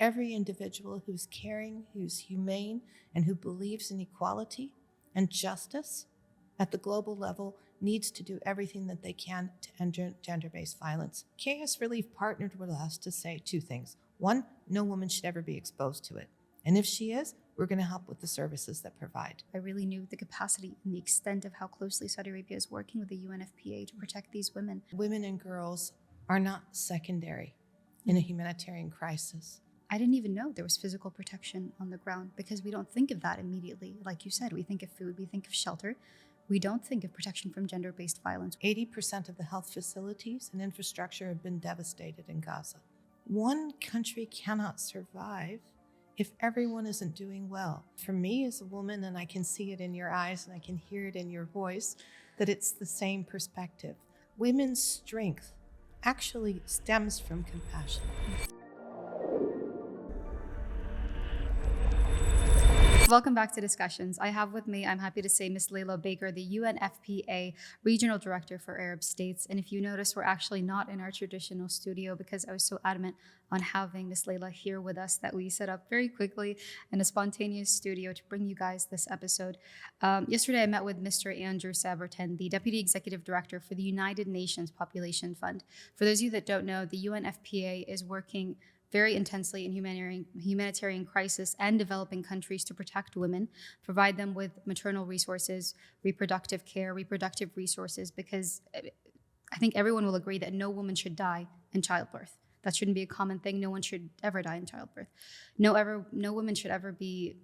every individual who's caring, who's humane, and who believes in equality and justice at the global level needs to do everything that they can to end gender-based violence. KSrelief partnered with us to say two things. One, no woman should ever be exposed to it. And if she is, we're going to help with the services that provide. I really knew the capacity and the extent of how closely Saudi Arabia is working with the UNFPA to protect these women. Women and girls are not secondary in a humanitarian crisis. I didn't even know there was physical protection on the ground because we don't think of that immediately. Like you said, we think of food, we think of shelter. We don't think of protection from gender-based violence. 80% of the health facilities and infrastructure have been devastated in Gaza. One country cannot survive if everyone isn't doing well. For me as a woman, and I can see it in your eyes and I can hear it in your voice, that it's the same perspective. Women's strength actually stems from compassion. Welcome back to Discussions. I have with me, I'm happy to say, Ms. Laila Baker, the UNFPA Regional Director for Arab States. And if you notice, we're actually not in our traditional studio because I was so adamant on having Ms. Laila here with us that we set up very quickly in a spontaneous studio to bring you guys this episode. Yesterday, I met with Mr. Andrew Saberton, the Deputy Executive Director for the United Nations Population Fund. For those of you that don't know, the UNFPA is working very intensely in humanitarian crisis and developing countries to protect women, provide them with maternal resources, reproductive care, reproductive resources, because I think everyone will agree that no woman should die in childbirth. That shouldn't be a common thing. No one should ever die in childbirth. No woman should ever be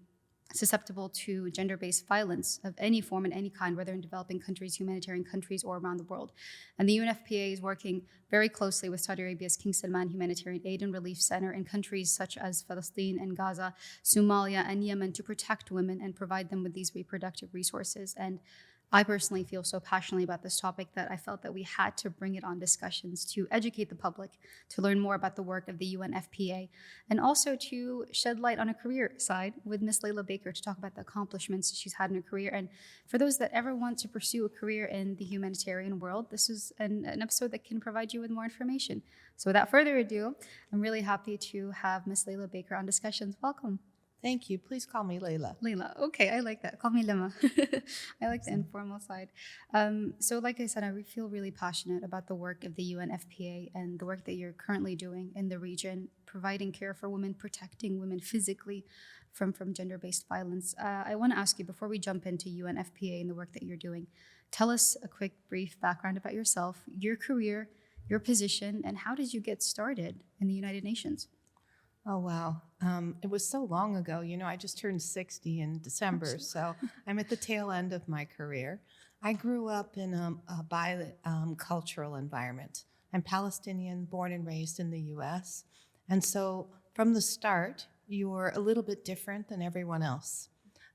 susceptible to gender-based violence of any form and any kind, whether in developing countries, humanitarian countries, or around the world. And the UNFPA is working very closely with Saudi Arabia's King Salman Humanitarian Aid and Relief Center in countries such as Palestine and Gaza, Somalia, and Yemen to protect women and provide them with these reproductive resources. And I personally feel so passionately about this topic that I felt that we had to bring it on Discussions to educate the public, to learn more about the work of the UNFPA, and also to shed light on a career side with Ms. Laila Baker to talk about the accomplishments she's had in her career. And for those that ever want to pursue a career in the humanitarian world, this is an episode that can provide you with more information. So without further ado, I'm really happy to have Ms. Laila Baker on Discussions. Welcome. Thank you. Please call me Laila. Laila. Okay, I like that. Call me Lema. I like the informal side. So like I said, I feel really passionate about the work of the UNFPA and the work that you're currently doing in the region, providing care for women, protecting women physically from gender-based violence. I want to ask you, before we jump into UNFPA and the work that you're doing, tell us a quick, brief background about yourself, your career, your position, and how did you get started in the United Nations? Oh, wow. It was so long ago. You know, I just turned 60 in December, so I'm at the tail end of my career. I grew up in a bicultural environment. I'm Palestinian, born and raised in the U.S. And so from the start, you're a little bit different than everyone else.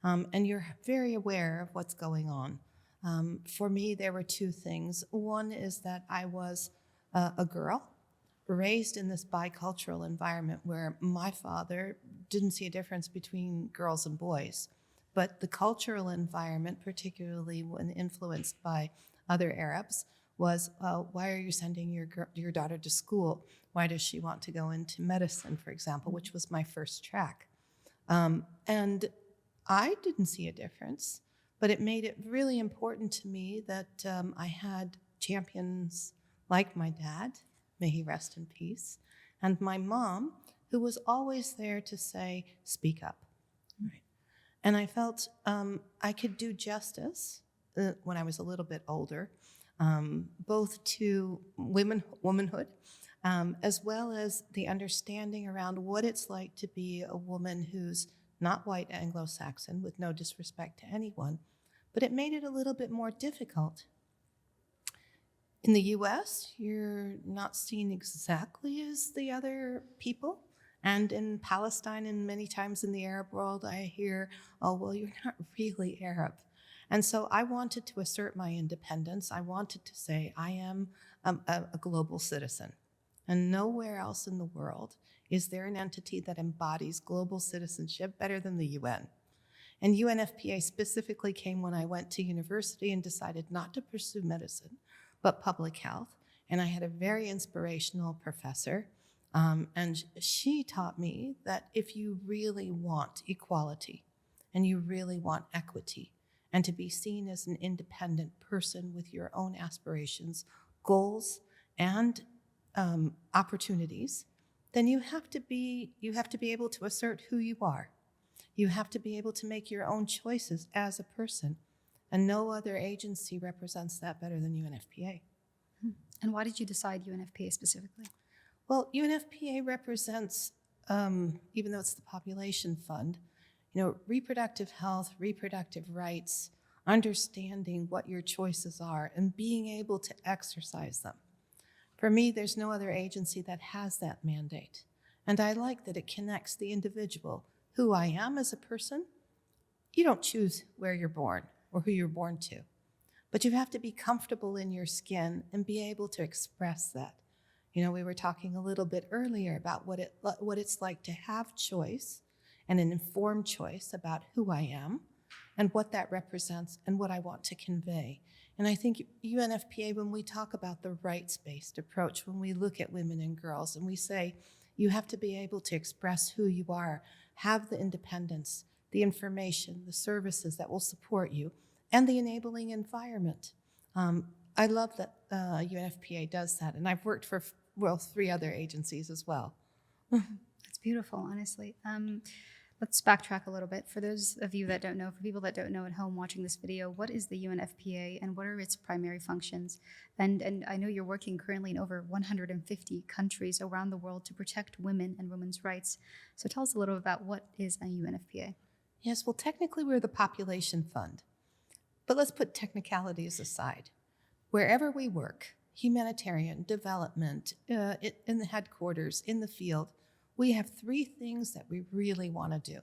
And you're very aware of what's going on. For me, there were two things. One is that I was a girl raised in this bicultural environment where my father didn't see a difference between girls and boys. But the cultural environment, particularly when influenced by other Arabs, was, why are you sending your daughter to school? Why does she want to go into medicine, for example, which was my first track? And I didn't see a difference, but it made it really important to me that I had champions like my dad, may he rest in peace, and my mom, who was always there to say, speak up. Right. And I felt I could do justice when I was a little bit older, both to womanhood, as well as the understanding around what it's like to be a woman who's not white Anglo-Saxon, with no disrespect to anyone, but it made it a little bit more difficult. In the U.S., you're not seen exactly as the other people. And in Palestine and many times in the Arab world, I hear, oh, well, you're not really Arab. And so I wanted to assert my independence. I wanted to say I am a global citizen. And nowhere else in the world is there an entity that embodies global citizenship better than the UN. And UNFPA specifically came when I went to university and decided not to pursue medicine, but public health. And I had a very inspirational professor And she taught me that if you really want equality and you really want equity and to be seen as an independent person with your own aspirations, goals, and opportunities, then you have to be able to assert who you are. You have to be able to make your own choices as a person. And no other agency represents that better than UNFPA. And why did you decide UNFPA specifically? Well, UNFPA represents, even though it's the population fund, reproductive health, reproductive rights, understanding what your choices are, and being able to exercise them. For me, there's no other agency that has that mandate. And I like that it connects the individual, who I am as a person. You don't choose where you're born or who you're born to, but you have to be comfortable in your skin and be able to express that. We were talking a little bit earlier about what it's like to have choice and an informed choice about who I am and what that represents and what I want to convey. And I think UNFPA, when we talk about the rights-based approach, when we look at women and girls and we say, you have to be able to express who you are, have the independence, the information, the services that will support you, and the enabling environment. I love that UNFPA does that, and I've worked for 3 other agencies as well. That's beautiful, honestly. Let's backtrack a little bit. For those of you that don't know, for people that don't know at home watching this video, what is the UNFPA and what are its primary functions? And I know you're working currently in over 150 countries around the world to protect women and women's rights. So tell us a little about what is a UNFPA. Yes, well, technically we're the population fund, but let's put technicalities aside. Wherever we work, humanitarian, development, in the headquarters, in the field, we have 3 things that we really want to do.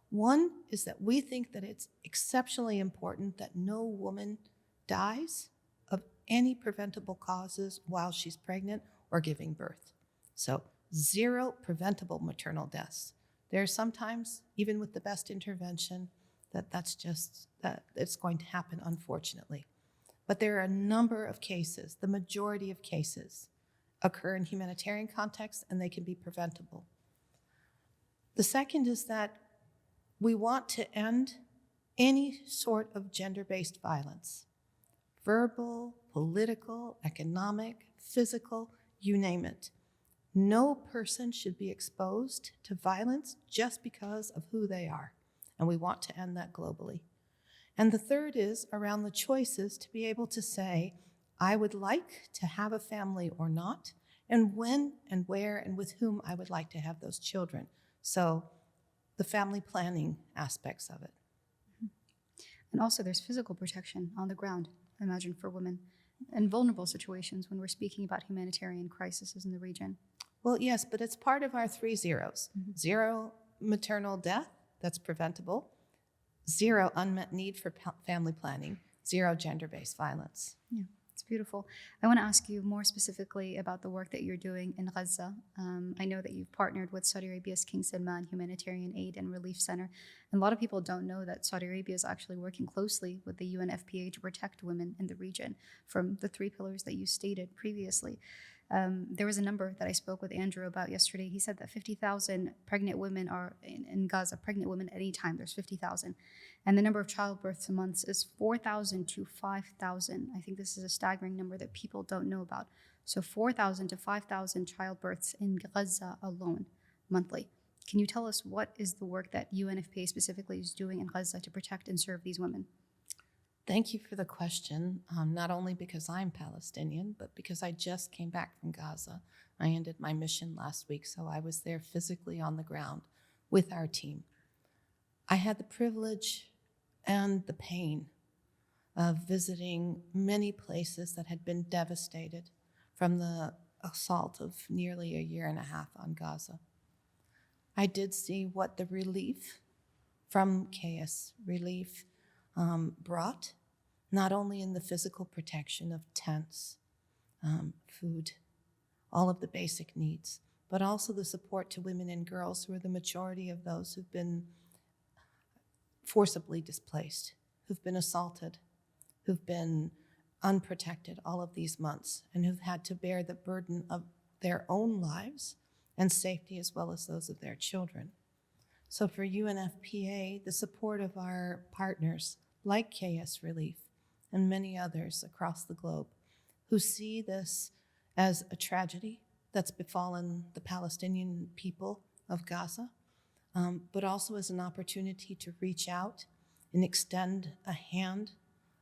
One is that we think that it's exceptionally important that no woman dies of any preventable causes while she's pregnant or giving birth. So 0 preventable maternal deaths. There are sometimes, even with the best intervention, that it's going to happen, unfortunately. But there are a number of cases, the majority of cases, occur in humanitarian contexts, and they can be preventable. The second is that we want to end any sort of gender-based violence, verbal, political, economic, physical, you name it. No person should be exposed to violence just because of who they are, and we want to end that globally. And the third is around the choices to be able to say, I would like to have a family or not, and when and where and with whom I would like to have those children. So the family planning aspects of it. And also there's physical protection on the ground, I imagine, for women in vulnerable situations when we're speaking about humanitarian crises in the region. Well, yes, but it's part of our 3 zeros. 0 maternal death, that's preventable. 0 unmet need for family planning. 0 gender-based violence. Yeah, it's beautiful. I want to ask you more specifically about the work that you're doing in Gaza. I know that you've partnered with Saudi Arabia's King Salman Humanitarian Aid and Relief Center. And a lot of people don't know that Saudi Arabia is actually working closely with the UNFPA to protect women in the region from the 3 pillars that you stated previously. There was a number that I spoke with Andrew about yesterday. He said that 50,000 pregnant women are in Gaza, pregnant women at any time, there's 50,000. And the number of childbirths a month is 4,000 to 5,000. I think this is a staggering number that people don't know about. So 4,000 to 5,000 childbirths in Gaza alone monthly. Can you tell us what is the work that UNFPA specifically is doing in Gaza to protect and serve these women? Thank you for the question, not only because I'm Palestinian, but because I just came back from Gaza. I ended my mission last week, so I was there physically on the ground with our team. I had the privilege and the pain of visiting many places that had been devastated from the assault of nearly 1.5 years on Gaza. I did see what the relief from KSrelief brought, not only in the physical protection of tents, food, all of the basic needs, but also the support to women and girls who are the majority of those who've been forcibly displaced, who've been assaulted, who've been unprotected all of these months, and who've had to bear the burden of their own lives and safety as well as those of their children. So for UNFPA, the support of our partners like KSrelief and many others across the globe who see this as a tragedy that's befallen the Palestinian people of Gaza, but also as an opportunity to reach out and extend a hand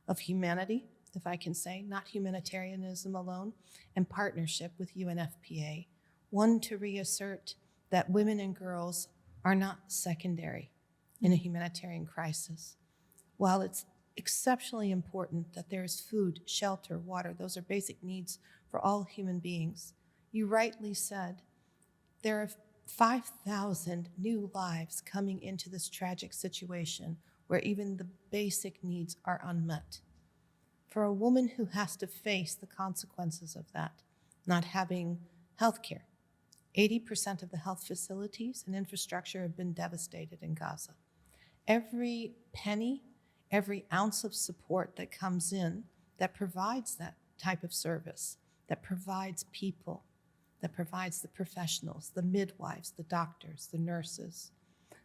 of humanity, if I can say, not humanitarianism alone, and partnership with UNFPA. One, to reassert that women and girls are not secondary in a humanitarian crisis. While it's exceptionally important that there is food, shelter, water, those are basic needs for all human beings, you rightly said there are 5,000 new lives coming into this tragic situation where even the basic needs are unmet. For a woman who has to face the consequences of that, not having health care, 80% of the health facilities and infrastructure have been devastated in Gaza. Every penny, every ounce of support that comes in that provides that type of service, that provides people, that provides the professionals, the midwives, the doctors, the nurses,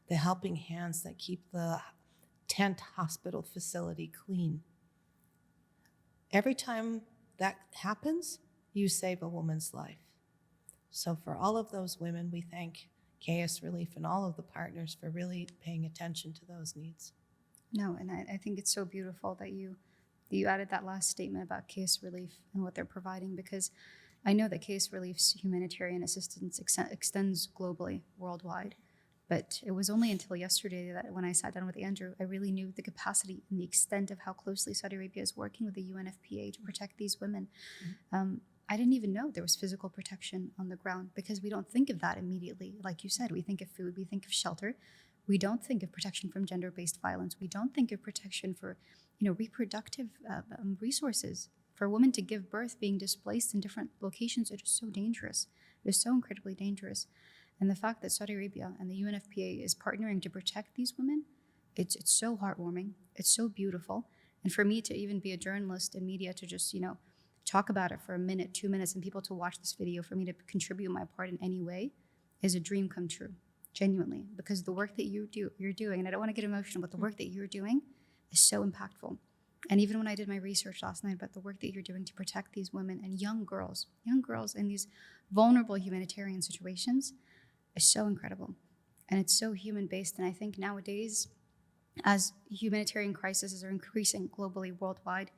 the helping hands that keep the tent hospital facility clean. Every time that happens, you save a woman's life. So for all of those women, we thank KSrelief and all of the partners for really paying attention to those needs. No, and I think it's so beautiful that you added that last statement about KSrelief and what they're providing, because I know that KSrelief's humanitarian assistance extends globally, worldwide. But it was only until yesterday that when I sat down with Andrew, I really knew the capacity and the extent of how closely Saudi Arabia is working with the UNFPA to protect these women. I didn't even know there was physical protection on the ground, because we don't think of that immediately. Like you said, we think of food, we think of shelter. We don't think of protection from gender-based violence. We don't think of protection for, reproductive resources. For a woman to give birth being displaced in different locations, it is so dangerous. It is so incredibly dangerous. And the fact that Saudi Arabia and the UNFPA is partnering to protect these women, it's so heartwarming. It's so beautiful. And for me to even be a journalist in media, to just, talk about it for a minute, 2 minutes, and people to watch this video, for me to contribute my part in any way, is a dream come true, genuinely. Because the work that you're doing, and I don't want to get emotional, but the work that you're doing is so impactful. And even when I did my research last night about the work that you're doing to protect these women and young girls in these vulnerable humanitarian situations, is so incredible. And it's so human-based. And I think nowadays, as humanitarian crises are increasing globally, worldwide,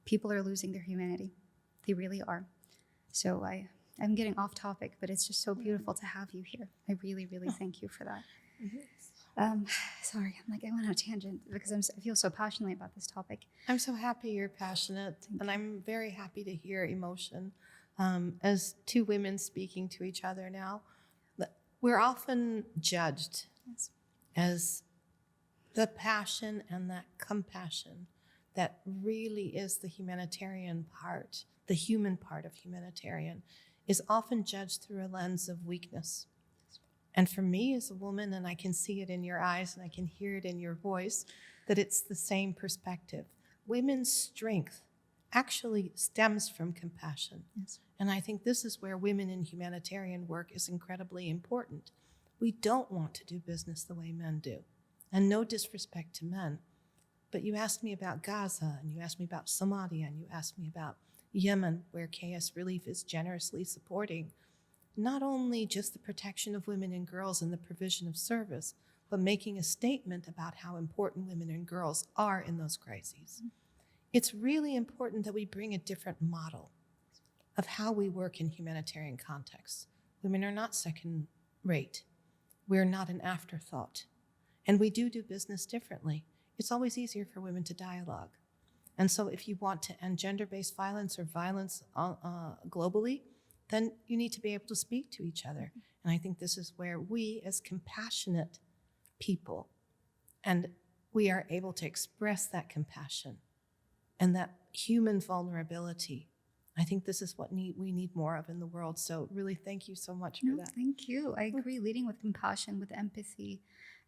people are losing their humanity. They really are. So I'm getting off topic, but it's just so beautiful to have you here. I really, really thank you for that. Sorry, I went on a tangent because I feel so passionately about this topic. I'm so happy you're passionate, and I'm very happy to hear emotion. As two women speaking to each other now, we're often judged as the passion and that compassion that really is the humanitarian part, the human part of humanitarian, is often judged through a lens of weakness. And for me as a woman, and I can see it in your eyes and I can hear it in your voice, that it's the same perspective. Women's strength actually stems from compassion. Yes. And I think this is where women in humanitarian work is incredibly important. We don't want to do business the way men do. And no disrespect to men. But you asked me about Gaza, and you asked me about Somalia, and you asked me about Yemen, where KSrelief is generously supporting not only just the protection of women and girls and the provision of service, but making a statement about how important women and girls are in those crises. It's really important that we bring a different model of how we work in humanitarian contexts. Women are not second rate. We're not an afterthought. And we do business differently. It's always easier for women to dialogue. And so if you want to end gender-based violence or violence globally, then you need to be able to speak to each other. And I think this is where we, as compassionate people, and we are able to express that compassion and that human vulnerability. I think this is what we need more of in the world. So really, thank you so much for that. Thank you. I agree. Leading with compassion, with empathy,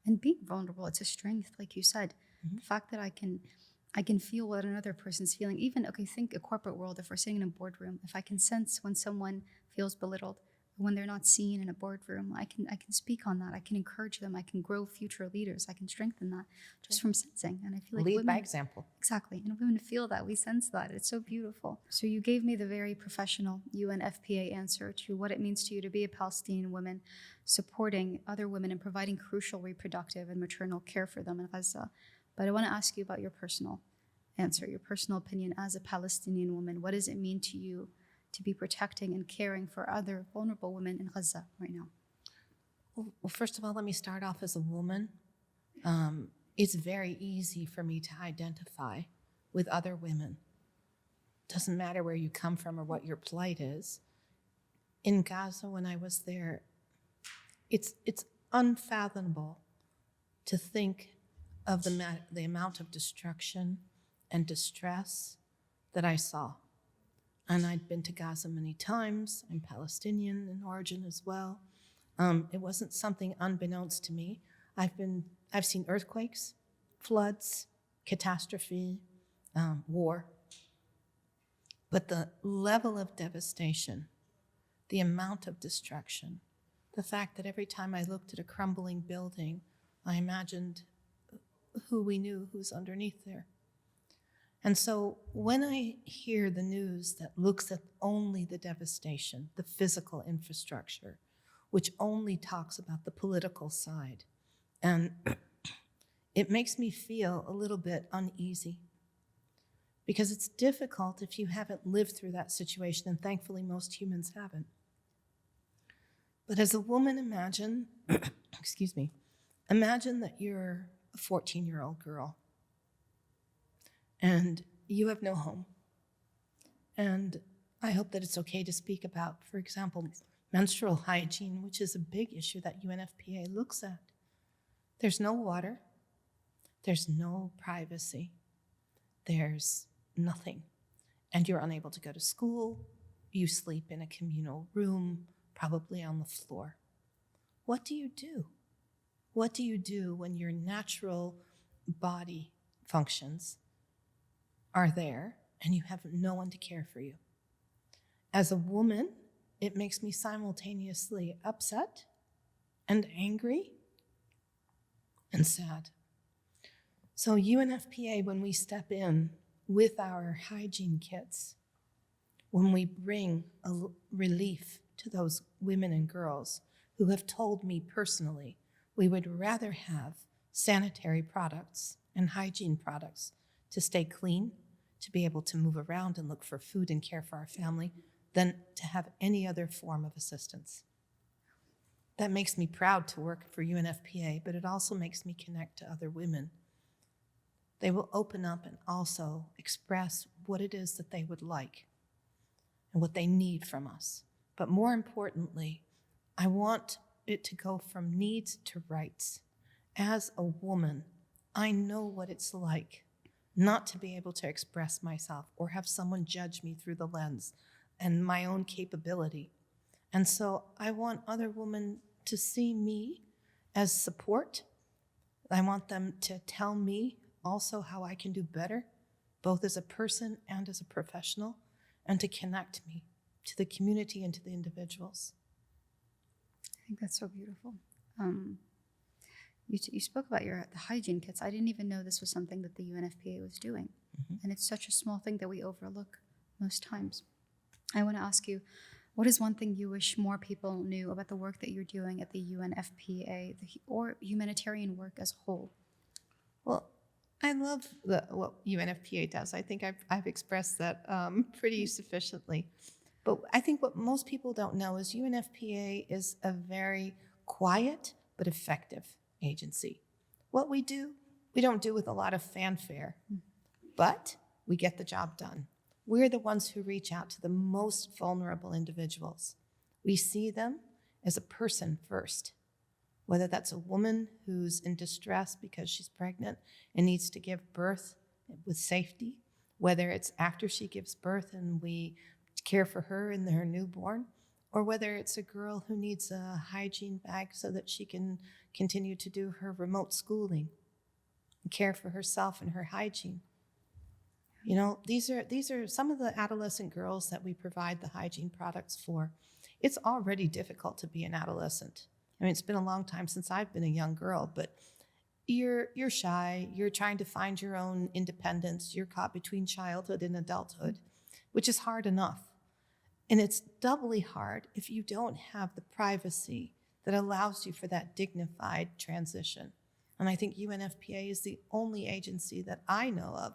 and being vulnerable, it's a strength, like you said. The fact that I can feel what another person's feeling. Even, think a corporate world, if we're sitting in a boardroom, if I can sense when someone feels belittled when they're not seen in a boardroom, I can speak on that. I can encourage them. I can grow future leaders. I can strengthen that just from sensing. And I feel like Lead by women, example. exactly, and women feel that. We sense that. It's so beautiful. So you gave me the very professional UNFPA answer to what it means to you to be a Palestinian woman, supporting other women and providing crucial reproductive and maternal care for them in Gaza. But I want to ask you about your personal answer, your personal opinion as a Palestinian woman. What does it mean to you to be protecting and caring for other vulnerable women in Gaza right now? Well, first of all, let me start off as a woman. It's very easy for me to identify with other women. Doesn't matter where you come from or what your plight is. In Gaza, when I was there, it's unfathomable to think of the amount of destruction and distress that I saw. And I'd been to Gaza many times. I'm Palestinian in origin as well. It wasn't something unbeknownst to me. I've seen earthquakes, floods, catastrophe, war. But the level of devastation, the amount of destruction, the fact that every time I looked at a crumbling building, I imagined who we knew who's underneath there. And so when I hear the news that looks at only the devastation, the physical infrastructure, which only talks about the political side, and it makes me feel a little bit uneasy, because it's difficult if you haven't lived through that situation, and thankfully most humans haven't. But as a woman, imagine, imagine that you're a 14-year-old girl and you have no home. And I hope that it's okay to speak about, for example, menstrual hygiene, which is a big issue that UNFPA looks at. There's no water, there's no privacy, there's nothing. And you're unable to go to school, you sleep in a communal room, probably on the floor. What do you do? What do you do when your natural body functions are there and you have no one to care for you? As a woman, it makes me simultaneously upset and angry and sad. So UNFPA, when we step in with our hygiene kits, when we bring a relief to those women and girls who have told me personally, we would rather have sanitary products and hygiene products to stay clean, to be able to move around and look for food and care for our family, than to have any other form of assistance. That makes me proud to work for UNFPA, but it also makes me connect to other women. They will open up and also express what it is that they would like and what they need from us. But more importantly, I want it to go from needs to rights. As a woman, I know what it's like not to be able to express myself or have someone judge me through the lens and my own capability. And so I want other women to see me as support. I want them to tell me also how I can do better, both as a person and as a professional, and to connect me to the community and to the individuals. I think that's so beautiful. You spoke about the hygiene kits. I didn't even know this was something that the UNFPA was doing. Mm-hmm. And it's such a small thing that we overlook most times. I want to ask you, what is one thing you wish more people knew about the work that you're doing at the UNFPA or humanitarian work as a whole? Well, I love what UNFPA does. I think I've expressed that pretty sufficiently. But I think what most people don't know is UNFPA is a very quiet but effective agency. What we do, we don't do with a lot of fanfare, but we get the job done. We're the ones who reach out to the most vulnerable individuals. We see them as a person first, whether that's a woman who's in distress because she's pregnant and needs to give birth with safety, whether it's after she gives birth and we care for her and her newborn, or whether it's a girl who needs a hygiene bag so that she can continue to do her remote schooling and care for herself and her hygiene. You know, these are some of the adolescent girls that we provide the hygiene products for. it's already difficult to be an adolescent. I mean, it's been a long time since I've been a young girl, but you're shy, you're trying to find your own independence, you're caught between childhood and adulthood, which is hard enough. And it's doubly hard if you don't have the privacy that allows you for that dignified transition. And I think UNFPA is the only agency that I know of,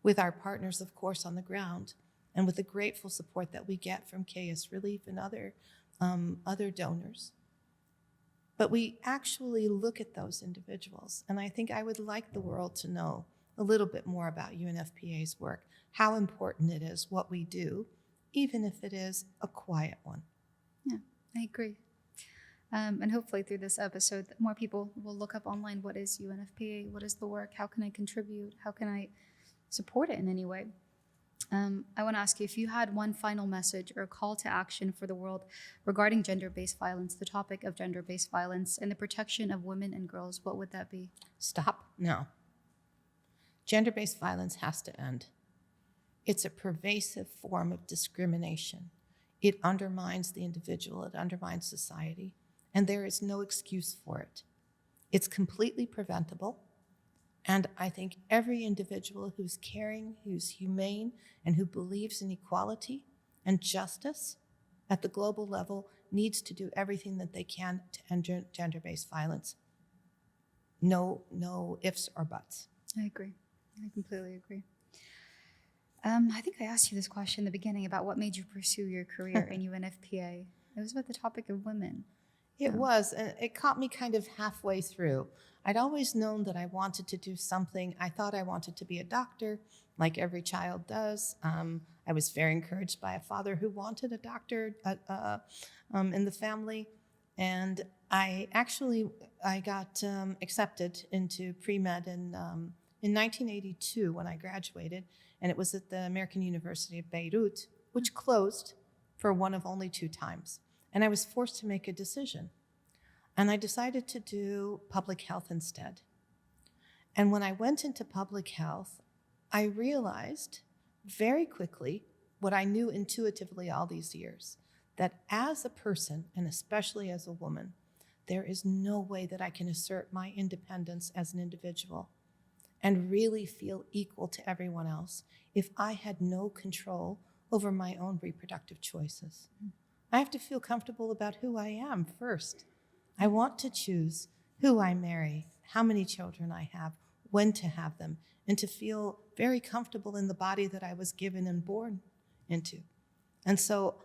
with our partners, of course, on the ground, and with the grateful support that we get from KSrelief and other donors. But we actually look at those individuals, and I think I would like the world to know a little bit more about UNFPA's work, how important it is, what we do, even if it is a quiet one. Yeah, I agree. And hopefully through this episode, more people will look up online, what is UNFPA, what is the work, how can I contribute, how can I support it in any way? I want to ask you, if you had one final message or call to action for the world regarding gender-based violence, the topic of gender-based violence and the protection of women and girls, what would that be? Stop. No. Gender-based violence has to end. It's a pervasive form of discrimination. It undermines the individual, it undermines society, and there is no excuse for it. It's completely preventable, and I think every individual who's caring, who's humane, and who believes in equality and justice at the global level needs to do everything that they can to end gender-based violence. No ifs or buts. I agree. I completely agree. I think I asked you this question in the beginning about what made you pursue your career in UNFPA. It was about the topic of women. It was, and it caught me kind of halfway through. I'd always known that I wanted to do something. I thought I wanted to be a doctor, like every child does. I was very encouraged by a father who wanted a doctor in the family. And I got accepted into pre-med in 1982 when I graduated, and it was at the American University of Beirut, which closed for one of only 2 times. And I was forced to make a decision. And I decided to do public health instead. And when I went into public health, I realized very quickly what I knew intuitively all these years, that as a person, and especially as a woman, there is no way that I can assert my independence as an individual and really feel equal to everyone else if I had no control over my own reproductive choices. I have to feel comfortable about who I am first. I want to choose who I marry, how many children I have, when to have them, and to feel very comfortable in the body that I was given and born into. And so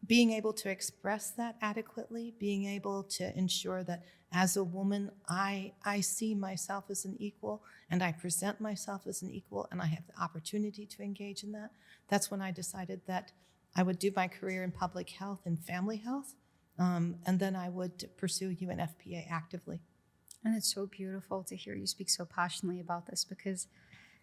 being able to express that adequately, being able to ensure that as a woman, I see myself as an equal, and I present myself as an equal, and I have the opportunity to engage in that, that's when I decided that I would do my career in public health and family health, and then I would pursue UNFPA actively. And it's so beautiful to hear you speak so passionately about this, because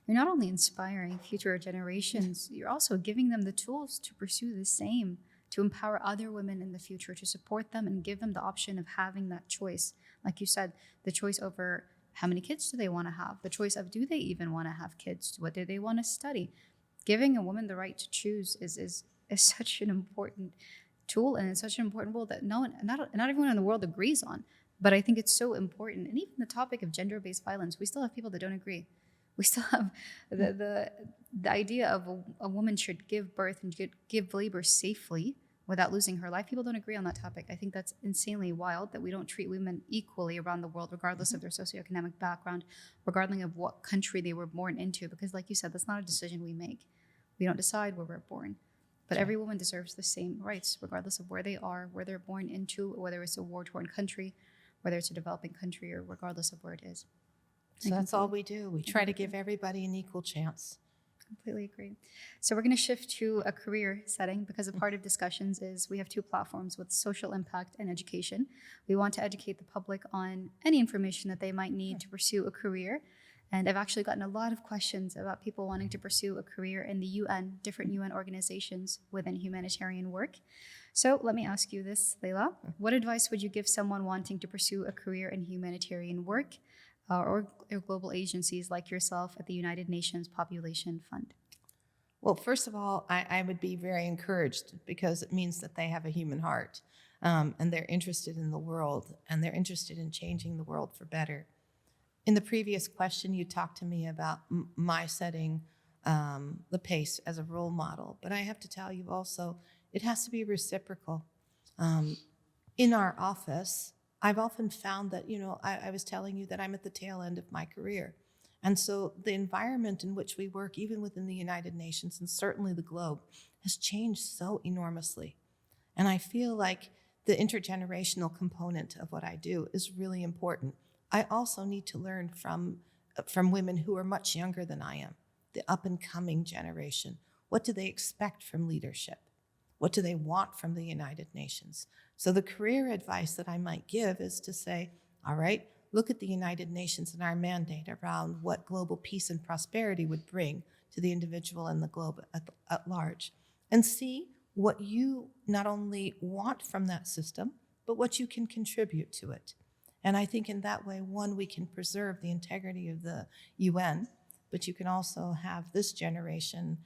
you're not only inspiring future generations, you're also giving them the tools to pursue the same, to empower other women in the future, to support them and give them the option of having that choice. Like you said, the choice over how many kids do they want to have, the choice of do they even want to have kids, what do they want to study. Giving a woman the right to choose is such an important tool, and it's such an important role that not everyone in the world agrees on. But I think it's so important. And even the topic of gender-based violence, we still have people that don't agree. We still have the idea of a woman should give birth and give labor safely without losing her life. People don't agree on that topic. I think that's insanely wild that we don't treat women equally around the world, regardless of their socioeconomic background, regardless of what country they were born into. Because like you said, that's not a decision we make. We don't decide where we're born. But every woman deserves the same rights, regardless of where they are, where they're born into, whether it's a war-torn country, whether it's a developing country, or regardless of where it is. So that's all we do. We try to give everybody an equal chance. Completely agree. So we're going to shift to a career setting, because a part of Dicsussions is we have 2 platforms with social impact and education. We want to educate the public on any information that they might need to pursue a career. And I've actually gotten a lot of questions about people wanting to pursue a career in the UN, different UN organizations within humanitarian work. So let me ask you this, Laila. What advice would you give someone wanting to pursue a career in humanitarian work or global agencies like yourself at the United Nations Population Fund? Well, first of all, I would be very encouraged because it means that they have a human heart, and they're interested in the world, and they're interested in changing the world for better. In the previous question, you talked to me about my setting the pace as a role model, but I have to tell you also, it has to be reciprocal. In our office, I've often found that, I was telling you that I'm at the tail end of my career. And so the environment in which we work, even within the United Nations and certainly the globe, has changed so enormously. And I feel like the intergenerational component of what I do is really important. I also need to learn from women who are much younger than I am, the up-and-coming generation. What do they expect from leadership? What do they want from the United Nations? So the career advice that I might give is to say, all right, look at the United Nations and our mandate around what global peace and prosperity would bring to the individual and the globe at large, and see what you not only want from that system, but what you can contribute to it. And I think in that way, one, we can preserve the integrity of the UN, but you can also have this generation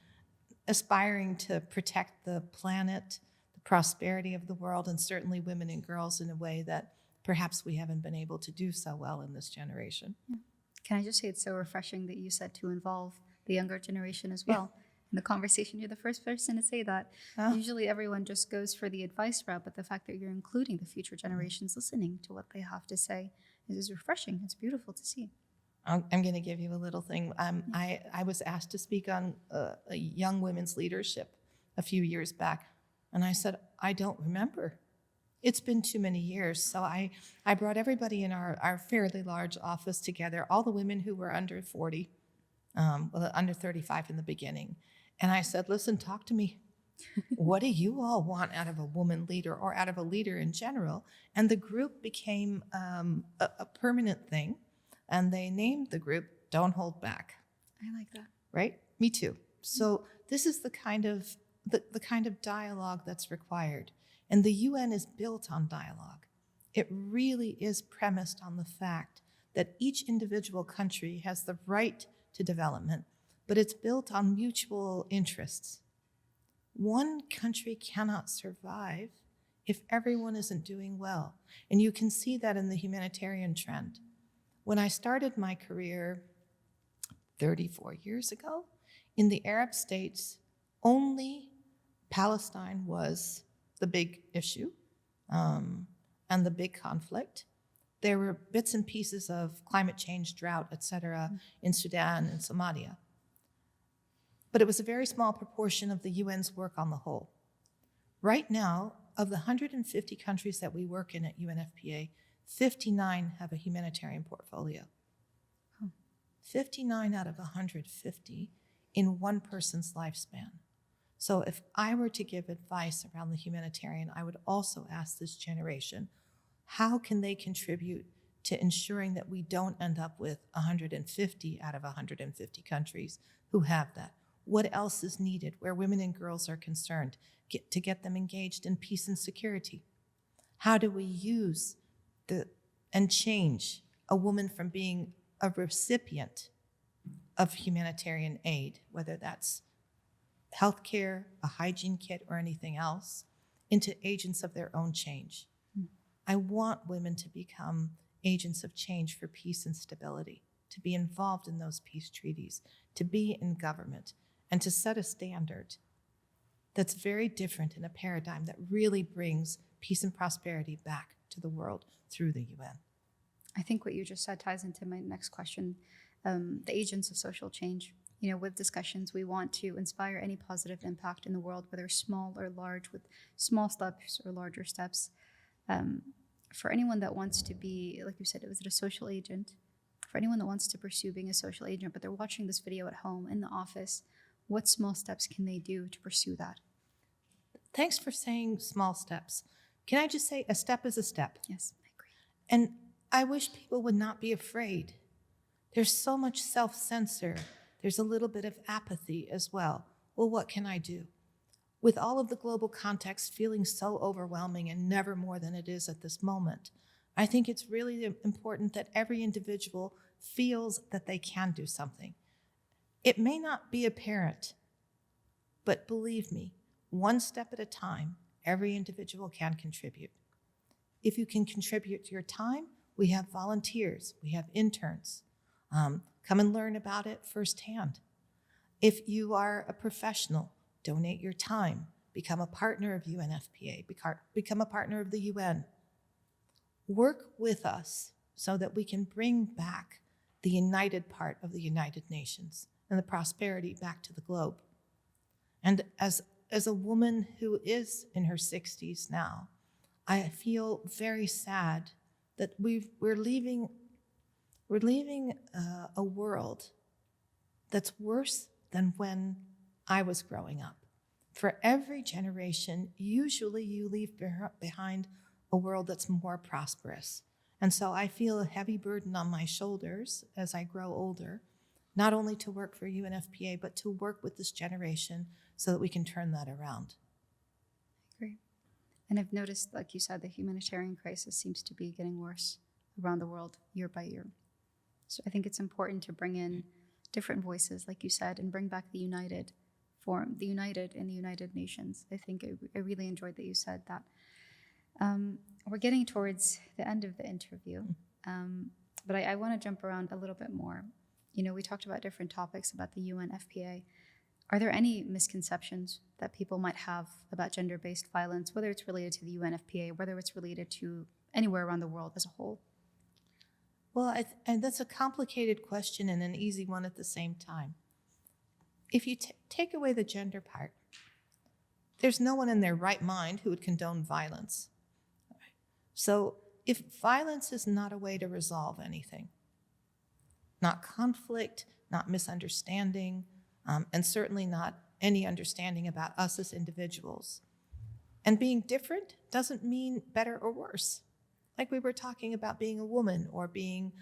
aspiring to protect the planet, the prosperity of the world, and certainly women and girls in a way that perhaps we haven't been able to do so well in this generation. Yeah. Can I just say it's so refreshing that you said to involve the younger generation as well in the conversation? You're the first person to say that. Usually everyone just goes for the advice route, but the fact that you're including the future generations listening to what they have to say is refreshing. It's beautiful to see. I'm going to give you a little thing. I was asked to speak on a young women's leadership a few years back, and I said, I don't remember. It's been too many years. So I brought everybody in our fairly large office together, all the women who were under 40, under 35 in the beginning. And I said, listen, talk to me. What do you all want out of a woman leader or out of a leader in general? And the group became a permanent thing. And they named the group Don't Hold Back. I like that. Right? Me too. So this is the kind of dialogue that's required. And the UN is built on dialogue. It really is premised on the fact that each individual country has the right to development, but it's built on mutual interests. One country cannot survive if everyone isn't doing well. And you can see that in the humanitarian trend. When I started my career 34 years ago, in the Arab states, only Palestine was the big issue and the big conflict. There were bits and pieces of climate change, drought, et cetera, in Sudan and Somalia. But it was a very small proportion of the UN's work on the whole. Right now, of the 150 countries that we work in at UNFPA, 59 have a humanitarian portfolio. 59 out of 150 in one person's lifespan. So if I were to give advice around the humanitarian, I would also ask this generation, how can they contribute to ensuring that we don't end up with 150 out of 150 countries who have that? What else is needed where women and girls are concerned to get them engaged in peace and security? How do we use and change a woman from being a recipient of humanitarian aid, whether that's healthcare, a hygiene kit, or anything else, into agents of their own change? I want women to become agents of change for peace and stability, to be involved in those peace treaties, to be in government, and to set a standard that's very different in a paradigm that really brings peace and prosperity back to the world through the UN. I think what you just said ties into my next question, the agents of social change. With Dickussions, we want to inspire any positive impact in the world, whether small or large, with small steps or larger steps. For anyone that wants to be, like you said, was it a social agent? For anyone that wants to pursue being a social agent, but they're watching this video at home, in the office, what small steps can they do to pursue that? Thanks for saying small steps. Can I just say a step is a step? Yes, I agree. And I wish people would not be afraid. There's so much self-censor. There's a little bit of apathy as well. Well, what can I do? With all of the global context feeling so overwhelming and never more than it is at this moment, I think it's really important that every individual feels that they can do something. It may not be apparent But believe me, one step at a time, every individual can contribute. If you can contribute your time, we have volunteers, we have interns. Come and learn about it firsthand. If you are a professional, donate your time, become a partner of UNFPA, become a partner of the UN. Work with us so that we can bring back the united part of the United Nations and the prosperity back to the globe. And as a woman who is in her 60s now, I feel very sad that we're leaving a world that's worse than when I was growing up. For every generation, usually you leave behind a world that's more prosperous. And so I feel a heavy burden on my shoulders as I grow older, not only to work for UNFPA, but to work with this generation so that we can turn that around. Great. And I've noticed, like you said, the humanitarian crisis seems to be getting worse around the world year by year. So I think it's important to bring in different voices, like you said, and bring back the united form, the united in the United Nations. I think I really enjoyed that you said that. We're getting towards the end of the interview, but I want to jump around a little bit more. You know, we talked about different topics about the UNFPA. Are there any misconceptions that people might have about gender-based violence, whether it's related to the UNFPA, whether it's related to anywhere around the world as a whole? Well, and that's a complicated question and an easy one at the same time. If you take away the gender part, there's no one in their right mind who would condone violence. So if violence is not a way to resolve anything, not conflict, not misunderstanding, and certainly not any understanding about us as individuals. And being different doesn't mean better or worse. Like we were talking about being a woman or being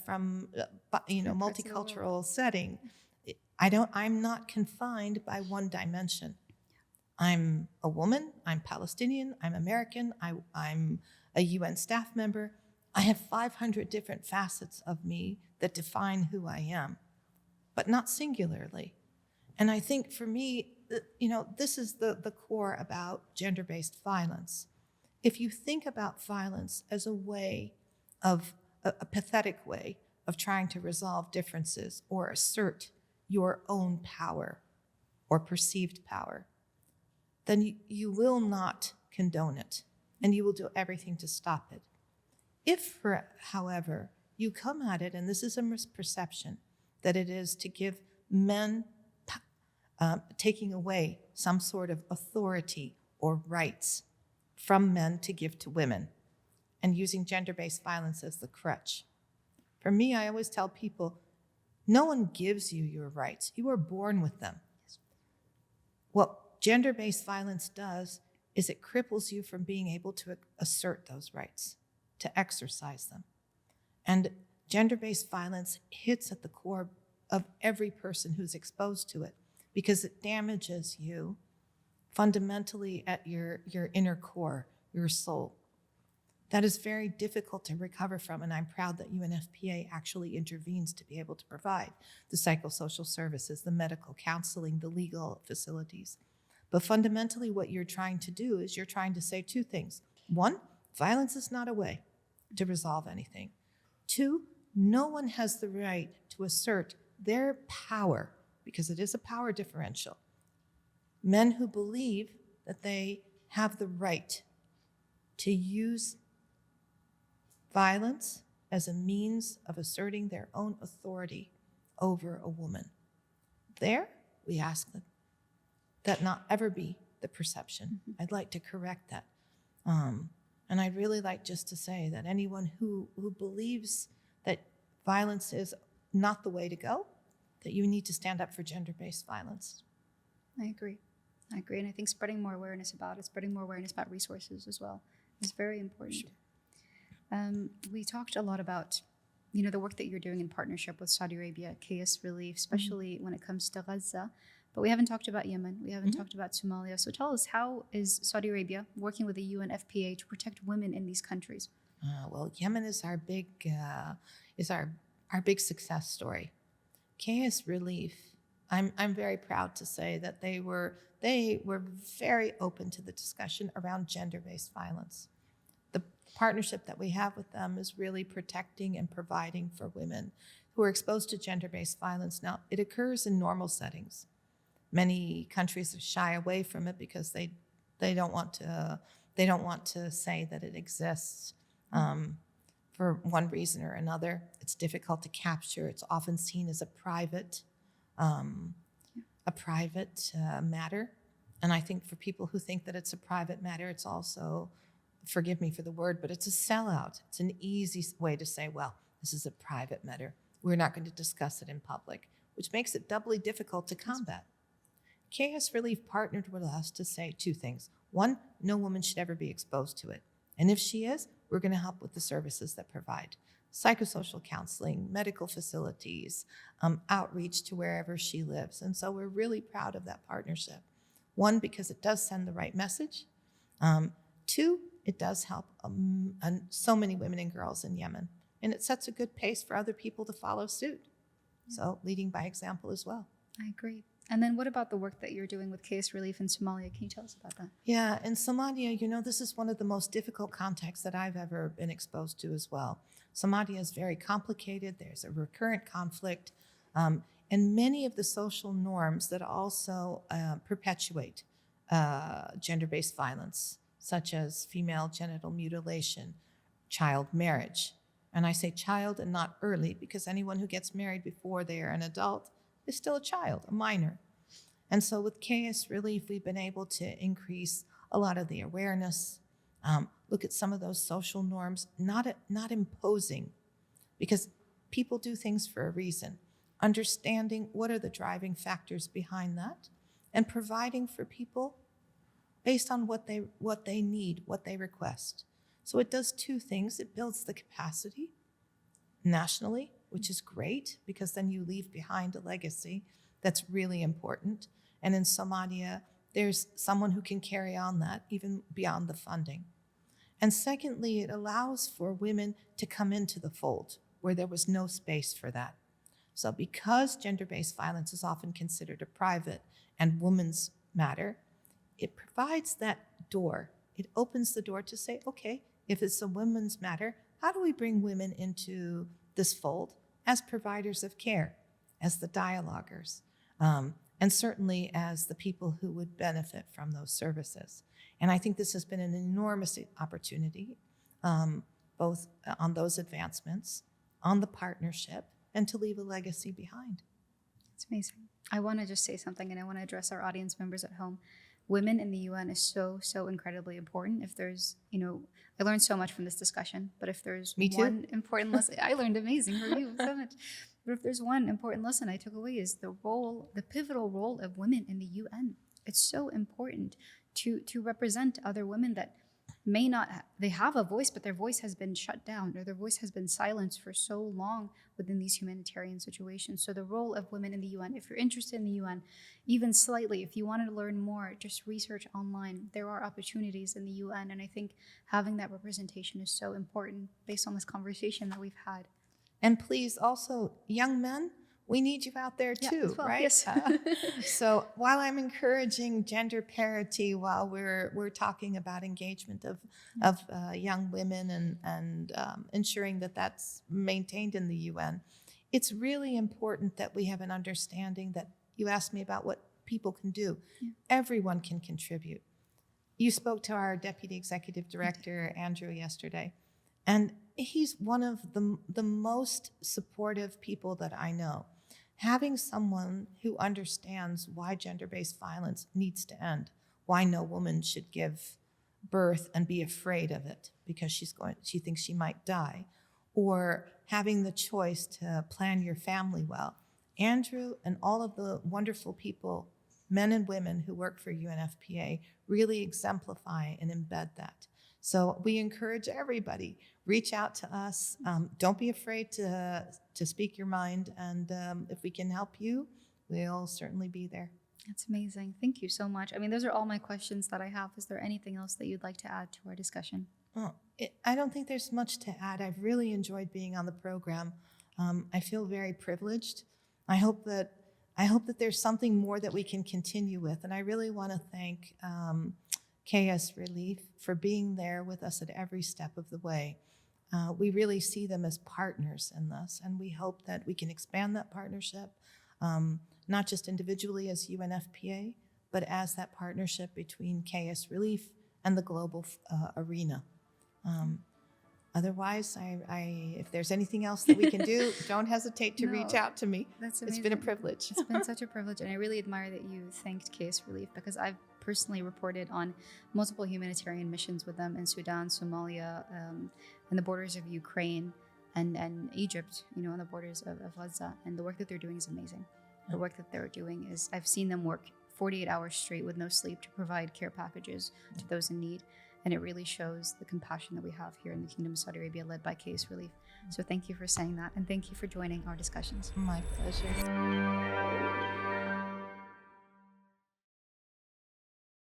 from multicultural setting. I'm not confined by one dimension. I'm a woman, I'm Palestinian, I'm American, I'm a UN staff member. I have 500 different facets of me that define who I am, but not singularly. And I think for me, this is the core about gender-based violence. If you think about violence as a way of, a pathetic way of trying to resolve differences or assert your own power or perceived power, then you will not condone it, and you will do everything to stop it. If, however, you come at it, and this is a misperception, that it is to give men taking away some sort of authority or rights from men to give to women, and using gender-based violence as the crutch. For me, I always tell people, no one gives you your rights. You are born with them. What gender-based violence does is it cripples you from being able to assert those rights, to exercise them. And gender-based violence hits at the core of every person who's exposed to it because it damages you fundamentally at your inner core, your soul. That is very difficult to recover from, and I'm proud that UNFPA actually intervenes to be able to provide the psychosocial services, the medical counseling, the legal facilities. But fundamentally, what you're trying to do is you're trying to say two things. One, violence is not a way to resolve anything. Two, no one has the right to assert their power, because it is a power differential. Men who believe that they have the right to use violence as a means of asserting their own authority over a woman. There, we ask that not ever be the perception. I'd like to correct that. And I'd really like just to say that anyone who believes that violence is not the way to go, that you need to stand up for gender-based violence. I agree. And I think spreading more awareness about it, spreading more awareness about resources as well is very important. Sure. We talked a lot about, the work that you're doing in partnership with Saudi Arabia, KSrelief, especially when it comes to Gaza. But we haven't talked about Yemen. We haven't talked about Somalia. So tell us, how is Saudi Arabia working with the UNFPA to protect women in these countries? Well, Yemen is our big success story. KSrelief I'm very proud to say that they were very open to the discussion around gender-based violence. The partnership that we have with them is really protecting and providing for women who are exposed to gender-based violence. Now, it occurs in normal settings. Many countries shy away from it because they don't want to say that it exists for one reason or another. It's difficult to capture. It's often seen as a private matter. And I think for people who think that it's a private matter, it's also, forgive me for the word, but it's a sellout. It's an easy way to say, well, this is a private matter. We're not going to discuss it in public, which makes it doubly difficult to combat. KSrelief partnered with us to say two things. One, no woman should ever be exposed to it. And if she is, we're going to help with the services that provide psychosocial counseling, medical facilities, outreach to wherever she lives. And so we're really proud of that partnership. One, because it does send the right message. Two, it does help so many women and girls in Yemen. And it sets a good pace for other people to follow suit. So leading by example as well. I agree. And then what about the work that you're doing with KSrelief in Somalia? Can you tell us about that? Yeah, in Somalia, this is one of the most difficult contexts that I've ever been exposed to as well. Somalia is very complicated. There's a recurrent conflict. And many of the social norms that also perpetuate gender-based violence, such as female genital mutilation, child marriage. And I say child and not early because anyone who gets married before they are an adult is still a child, a minor. And so with KSrelief, we've been able to increase a lot of the awareness, look at some of those social norms, not imposing, because people do things for a reason, understanding what are the driving factors behind that, and providing for people based on what they need, what they request. So it does two things. It builds the capacity nationally, which is great because then you leave behind a legacy that's really important. And in Somalia, there's someone who can carry on that even beyond the funding. And secondly, it allows for women to come into the fold where there was no space for that. So because gender-based violence is often considered a private and woman's matter, it provides that door. It opens the door to say, okay, if it's a women's matter, how do we bring women into this fold as providers of care, as the dialoguers, and certainly as the people who would benefit from those services? And I think this has been an enormous opportunity, both on those advancements, on the partnership, and to leave a legacy behind. It's amazing. I want to just say something, and I want to address our audience members at home. Women in the UN is so incredibly important. If there's, I learned so much from this discussion, but if there's one important lesson, I learned amazing from you so much. But if there's one important lesson I took away is the pivotal role of women in the UN. It's so important to represent other women that may not, they have a voice, but their voice has been shut down or their voice has been silenced for so long within these humanitarian situations. So the role of women in the UN, if you're interested in the UN, even slightly, if you wanted to learn more, just research online. There are opportunities in the UN, and I think having that representation is so important based on this conversation that we've had. And please also, young men, we need you out there too, well, right? Yes. So while I'm encouraging gender parity, while we're talking about engagement of young women and ensuring that that's maintained in the UN, it's really important that we have an understanding that you asked me about what people can do. Yeah. Everyone can contribute. You spoke to our Deputy Executive Director, Andrew, yesterday, and he's one of the most supportive people that I know. Having someone who understands why gender-based violence needs to end, why no woman should give birth and be afraid of it because she thinks she might die, or having the choice to plan your family well. Andrew and all of the wonderful people, men and women who work for UNFPA, really exemplify and embed that. So we encourage everybody, reach out to us. Don't be afraid to speak your mind. And if we can help you, we'll certainly be there. That's amazing. Thank you so much. I mean, those are all my questions that I have. Is there anything else that you'd like to add to our discussion? I don't think there's much to add. I've really enjoyed being on the program. I feel very privileged. I hope that I hope that there's something more that we can continue with. And I really want to thank KSrelief for being there with us at every step of the way. We really see them as partners in this, and we hope that we can expand that partnership, not just individually as UNFPA, but as that partnership between KSrelief and the global arena. Otherwise, if there's anything else that we can do, don't hesitate to reach out to me. That's It's amazing. been a privilege. It's been such a privilege, and I really admire that you thanked KSrelief, because I've personally reported on multiple humanitarian missions with them in Sudan, Somalia, and the borders of Ukraine and Egypt, on the borders of Gaza. And the work that they're doing is amazing. The work that they're doing is, I've seen them work 48 hours straight with no sleep to provide care packages to those in need. And it really shows the compassion that we have here in the Kingdom of Saudi Arabia, led by KSrelief. So thank you for saying that, and thank you for joining our discussions. My pleasure.